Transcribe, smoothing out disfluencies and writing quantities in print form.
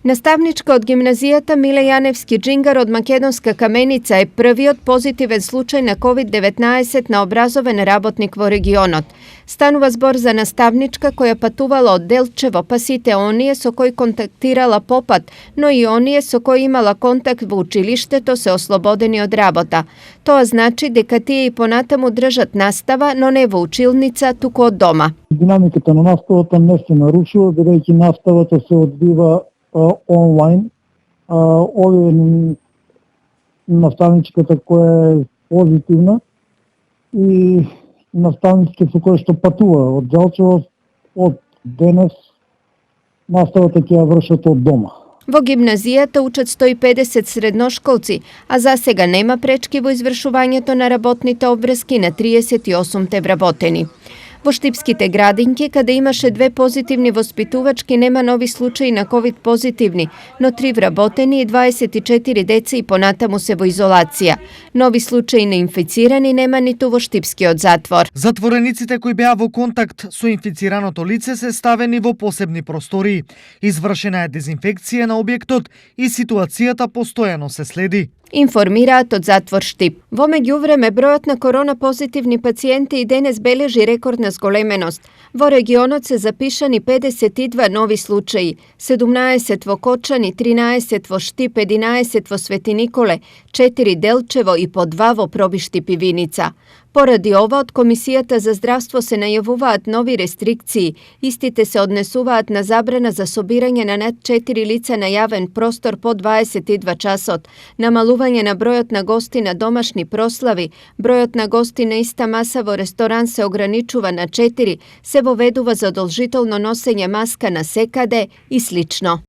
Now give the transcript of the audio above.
Наставничка од гимназијата Миле Јаневски Джингар од Македонска Каменица е првиот позитивен случај на COVID-19 на образовен работник во регионот. Станува збор за наставничка која патувала од Делчево, па сите оние со кои контактирала попат, но и оние со кои имала контакт во училиштето се ослободени од работа. Тоа значи дека тие и понатаму држат настава, но не во училница, туку од дома. Динамиката на наставата не се нарушува, бидејќи наставата се одвива онлайн. Овие наставничката која е позитивна и наставниците со кои што патува од Делчево, од денес наставата ќе ја вршат од дома. Во гимназијата учат 150 средношколци, а за сега нема пречки во извршувањето на работните обврски на 38 вработени. Во Штипските градинки, каде имаше 2 позитивни воспитувачки, нема нови случаи на ковид позитивни, но 3 вработени и 24 деца и понатаму се во изолација. Нови случаи на инфицирани нема ниту во Штипскиот затвор. Затворениците кои беа во контакт со инфицираното лице се ставени во посебни простории. Извршена е дезинфекција на објектот и ситуацијата постојано се следи. Информираат од затвор Штип. Во меѓувреме, бројот на корона позитивни пациенти и денес бележи рекордна зголеменост. Во регионот се запишани 52 нови случаи, 17 во Кочани, 13 во Штип, 11 во Свети Николе, 4 Делчево и по 2 во Пробиштип и Виница. Поради ова, од Комисијата за здравство се најавуваат нови рестрикции. Истите се однесуваат на забрана за собирање на над 4 лица на јавен простор по 22 часот, намалување на бројот на гости на домашни прослави, бројот на гости на иста маса во ресторан се ограничува на 4, се воведува задолжително носење маска на секаде и слично.